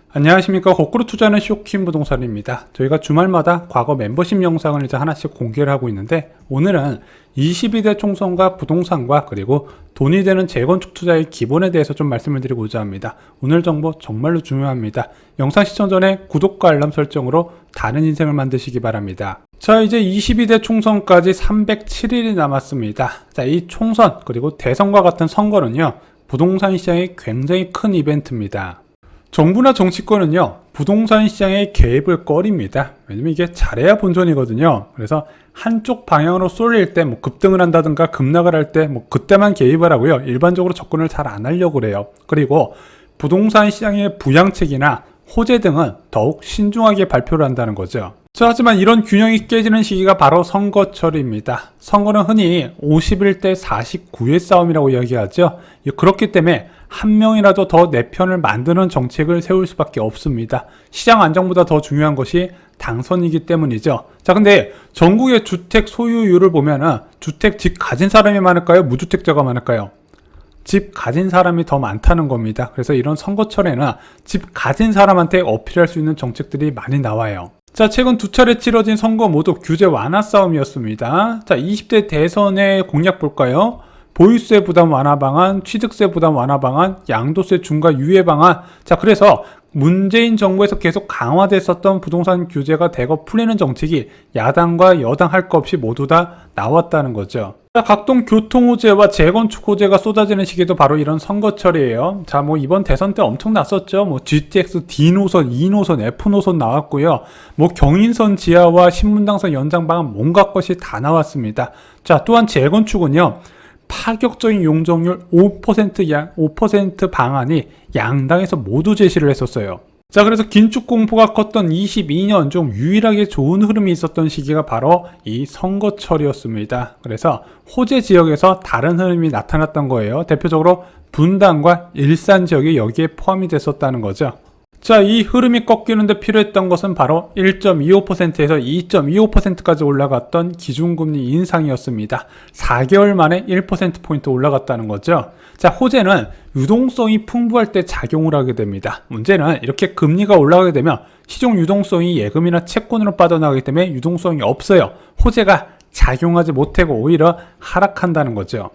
안녕하십니까. 거꾸로 투자하는 쇼킹 부동산입니다. 저희가 주말마다 과거 멤버십 영상을 이제 하나씩 공개를 하고 있는데, 오늘은 22대 총선과 부동산과 그리고 돈이 되는 재건축 투자의 기본에 대해서 좀 말씀을 드리고자 합니다. 오늘 정보 정말로 중요합니다. 영상 시청 전에 구독과 알람 설정으로 다른 인생을 만드시기 바랍니다. 자, 이제 22대 총선까지 307일이 남았습니다. 자, 이 총선 그리고 대선과 같은 선거는요, 부동산 시장의 굉장히 큰 이벤트입니다. 정부나 정치권은요, 부동산 시장에 개입을 꺼립니다. 왜냐면 이게 잘해야 본전이거든요. 그래서 한쪽 방향으로 쏠릴 때 급등을 한다든가 급락을 할 때 그때만 개입을 하고요. 일반적으로 접근을 잘 안 하려고 그래요. 그리고 부동산 시장의 부양책이나 호재 등은 더욱 신중하게 발표를 한다는 거죠. 자, 하지만 이런 균형이 깨지는 시기가 바로 선거철입니다. 선거는 흔히 51대 49의 싸움이라고 이야기하죠. 그렇기 때문에 한 명이라도 더 내 편을 만드는 정책을 세울 수밖에 없습니다. 시장 안정보다 더 중요한 것이 당선이기 때문이죠. 자, 근데 전국의 주택 소유율을 보면은 주택 집 가진 사람이 많을까요? 무주택자가 많을까요? 집 가진 사람이 더 많다는 겁니다. 그래서 이런 선거철에는 집 가진 사람한테 어필할 수 있는 정책들이 많이 나와요. 자, 최근 두 차례 치러진 선거 모두 규제 완화 싸움이었습니다. 자, 20대 대선의 공약 볼까요? 보유세 부담 완화 방안, 취득세 부담 완화 방안, 양도세 중과 유예 방안. 자, 그래서 문재인 정부에서 계속 강화됐었던 부동산 규제가 대거 풀리는 정책이 야당과 여당 할 것 없이 모두 다 나왔다는 거죠. 자, 각종 교통 호재와 재건축 호재가 쏟아지는 시기도 바로 이런 선거철이에요. 자, 이번 대선 때 엄청 났었죠. GTX D노선, E노선, F노선 나왔고요. 경인선 지하와 신문당선 연장 방안 온갖 것이 다 나왔습니다. 자, 또한 재건축은요, 파격적인 용적률 5% 방안이 양당에서 모두 제시를 했었어요. 자, 그래서 긴축 공포가 컸던 22년 중 유일하게 좋은 흐름이 있었던 시기가 바로 이 선거철이었습니다. 그래서 호재 지역에서 다른 흐름이 나타났던 거예요. 대표적으로 분당과 일산 지역이 여기에 포함이 됐었다는 거죠. 자, 이 흐름이 꺾이는데 필요했던 것은 바로 1.25%에서 2.25%까지 올라갔던 기준금리 인상이었습니다. 4개월 만에 1%포인트 올라갔다는 거죠. 자, 호재는 유동성이 풍부할 때 작용을 하게 됩니다. 문제는 이렇게 금리가 올라가게 되면 시중 유동성이 예금이나 채권으로 빠져나가기 때문에 유동성이 없어요. 호재가 작용하지 못하고 오히려 하락한다는 거죠.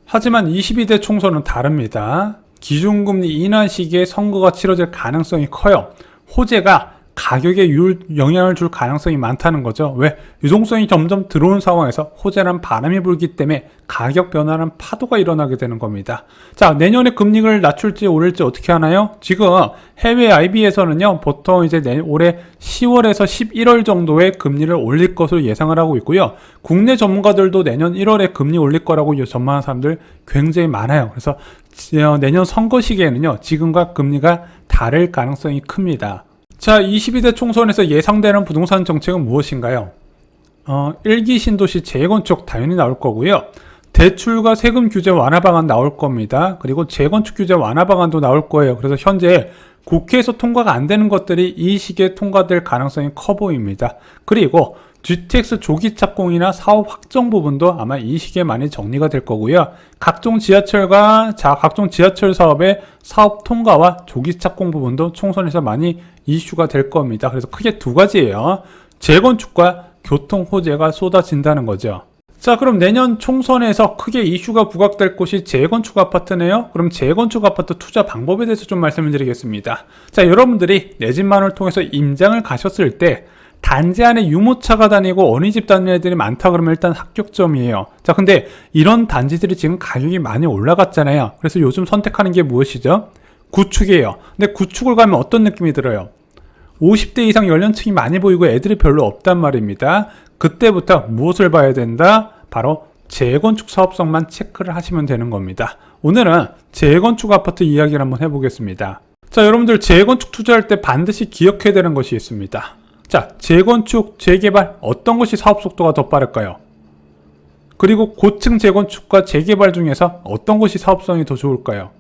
하지만 22대 총선은 다릅니다. 기준금리 인하 시기에 선거가 치러질 가능성이 커요. 호재가 가격에 영향을 줄 가능성이 많다는 거죠. 왜? 유동성이 점점 들어오는 상황에서 호재란 바람이 불기 때문에 가격 변화는 파도가 일어나게 되는 겁니다. 자, 내년에 금리를 낮출지 오를지 어떻게 하나요? 지금 해외 IB에서는요, 보통 이제 올해 10월에서 11월 정도에 금리를 올릴 것으로 예상을 하고 있고요. 국내 전문가들도 내년 1월에 금리 올릴 거라고 전망하는 사람들 굉장히 많아요. 그래서 내년 선거 시기에는요, 지금과 금리가 다를 가능성이 큽니다. 자, 22대 총선에서 예상되는 부동산 정책은 무엇인가요? 1기 신도시 재건축 당연히 나올 거고요. 대출과 세금 규제 완화 방안 나올 겁니다. 그리고 재건축 규제 완화 방안도 나올 거예요. 그래서 현재 국회에서 통과가 안 되는 것들이 이 시기에 통과될 가능성이 커 보입니다. 그리고 GTX 조기 착공이나 사업 확정 부분도 아마 이 시기에 많이 정리가 될 거고요. 각종 지하철 사업의 사업 통과와 조기 착공 부분도 총선에서 많이 이슈가 될 겁니다. 그래서 크게 두 가지예요. 재건축과 교통 호재가 쏟아진다는 거죠. 자, 그럼 내년 총선에서 크게 이슈가 부각될 곳이 재건축 아파트네요. 그럼 재건축 아파트 투자 방법에 대해서 좀 말씀을 드리겠습니다. 자, 여러분들이 내 집만을 통해서 임장을 가셨을 때 단지 안에 유모차가 다니고 어린이집 다니는 애들이 많다 그러면 일단 합격점이에요. 자, 근데 이런 단지들이 지금 가격이 많이 올라갔잖아요. 그래서 요즘 선택하는 게 무엇이죠? 구축이에요. 근데 구축을 가면 어떤 느낌이 들어요? 50대 이상 연령층이 많이 보이고 애들이 별로 없단 말입니다. 그때부터 무엇을 봐야 된다? 바로 재건축 사업성만 체크를 하시면 되는 겁니다. 오늘은 재건축 아파트 이야기를 한번 해보겠습니다. 자, 여러분들 재건축 투자할 때 반드시 기억해야 되는 것이 있습니다. 자, 재건축, 재개발 어떤 것이 사업 속도가 더 빠를까요? 그리고 고층 재건축과 재개발 중에서 어떤 것이 사업성이 더 좋을까요?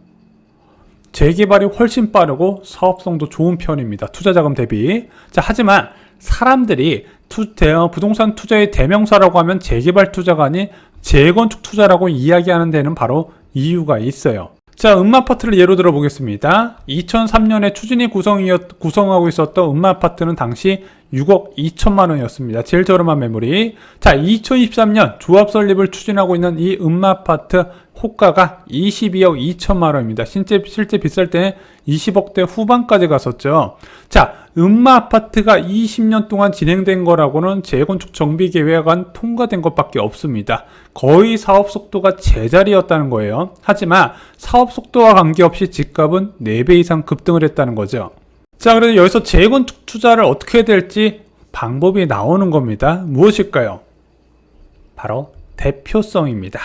재개발이 훨씬 빠르고 사업성도 좋은 편입니다. 투자자금 대비. 자, 하지만 사람들이 부동산 투자의 대명사라고 하면 재개발 투자가 아닌 재건축 투자라고 이야기하는 데는 바로 이유가 있어요. 자, 음마아파트를 예로 들어 보겠습니다. 2003년에 추진위 구성하고 있었던 음마아파트는 당시 6억 2천만 원이었습니다. 제일 저렴한 매물이. 자, 2023년 조합 설립을 추진하고 있는 이 음마아파트 호가가 22억 2천만 원입니다. 실제 비쌀 때는 20억대 후반까지 갔었죠. 자, 음마아파트가 20년 동안 진행된 거라고는 재건축 정비계획안 통과된 것밖에 없습니다. 거의 사업 속도가 제자리였다는 거예요. 하지만 사업 속도와 관계없이 집값은 4배 이상 급등을 했다는 거죠. 자, 그래서 여기서 재건축 투자를 어떻게 해야 될지 방법이 나오는 겁니다. 무엇일까요? 바로 대표성입니다.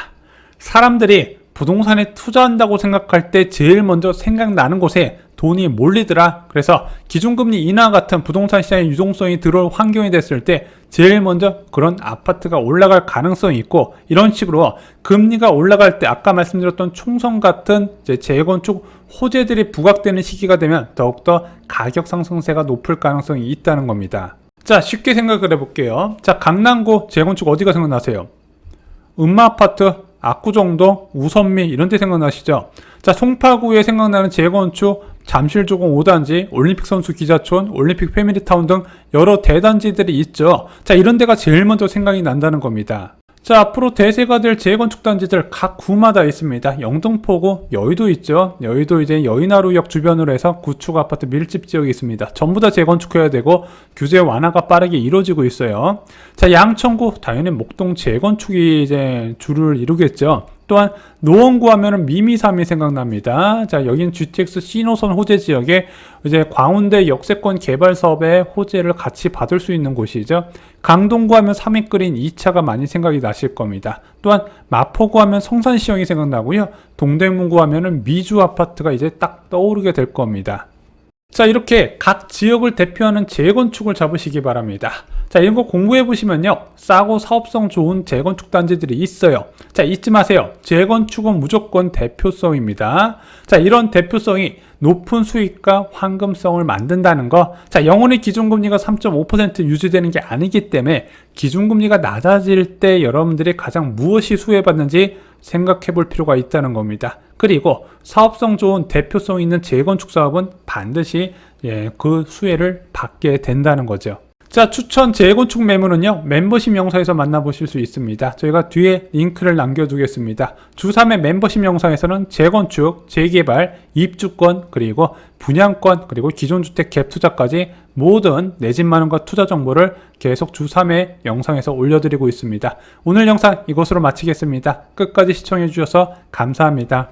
사람들이 부동산에 투자한다고 생각할 때 제일 먼저 생각나는 곳에 돈이 몰리더라. 그래서 기준금리 인하 같은 부동산 시장의 유동성이 들어올 환경이 됐을 때 제일 먼저 그런 아파트가 올라갈 가능성이 있고, 이런 식으로 금리가 올라갈 때 아까 말씀드렸던 총선 같은 재건축 호재들이 부각되는 시기가 되면 더욱더 가격 상승세가 높을 가능성이 있다는 겁니다. 자, 쉽게 생각을 해볼게요. 자, 강남구 재건축 어디가 생각나세요? 음마아파트, 압구정동, 우선미 이런 데 생각나시죠? 자, 송파구에 생각나는 재건축 잠실조공 5단지, 올림픽 선수 기자촌, 올림픽 패밀리타운 등 여러 대단지들이 있죠. 자, 이런 데가 제일 먼저 생각이 난다는 겁니다. 자, 앞으로 대세가 될 재건축 단지들 각 구마다 있습니다. 영등포구, 여의도 있죠. 여의도 이제 여의나루역 주변으로 해서 구축 아파트 밀집 지역이 있습니다. 전부 다 재건축해야 되고 규제 완화가 빠르게 이루어지고 있어요. 자, 양천구 당연히 목동 재건축이 이제 주를 이루겠죠. 또한 노원구 하면은 미미삼이 생각납니다. 자, 여긴 GTX C노선 호재 지역에 이제 광운대 역세권 개발 사업의 호재를 같이 받을 수 있는 곳이죠. 강동구 하면 삼익그린 2차가 많이 생각이 나실 겁니다. 또한 마포구 하면 성산시형이 생각나고요. 동대문구 하면은 미주 아파트가 이제 딱 떠오르게 될 겁니다. 자, 이렇게 각 지역을 대표하는 재건축을 잡으시기 바랍니다. 자, 이런 거 공부해 보시면요, 싸고 사업성 좋은 재건축 단지들이 있어요. 자, 잊지 마세요. 재건축은 무조건 대표성입니다. 자, 이런 대표성이 높은 수익과 황금성을 만든다는 거. 자, 영원히 기준금리가 3.5% 유지되는 게 아니기 때문에 기준금리가 낮아질 때 여러분들이 가장 무엇이 수혜받는지 생각해 볼 필요가 있다는 겁니다. 그리고 사업성 좋은 대표성 있는 재건축 사업은 반드시 그 수혜를 받게 된다는 거죠. 자, 추천 재건축 매물은요, 멤버십 영상에서 만나보실 수 있습니다. 저희가 뒤에 링크를 남겨두겠습니다. 주3의 멤버십 영상에서는 재건축, 재개발, 입주권, 그리고 분양권, 그리고 기존 주택 갭 투자까지 모든 내 집 마련과 투자 정보를 계속 주3의 영상에서 올려드리고 있습니다. 오늘 영상 이것으로 마치겠습니다. 끝까지 시청해 주셔서 감사합니다.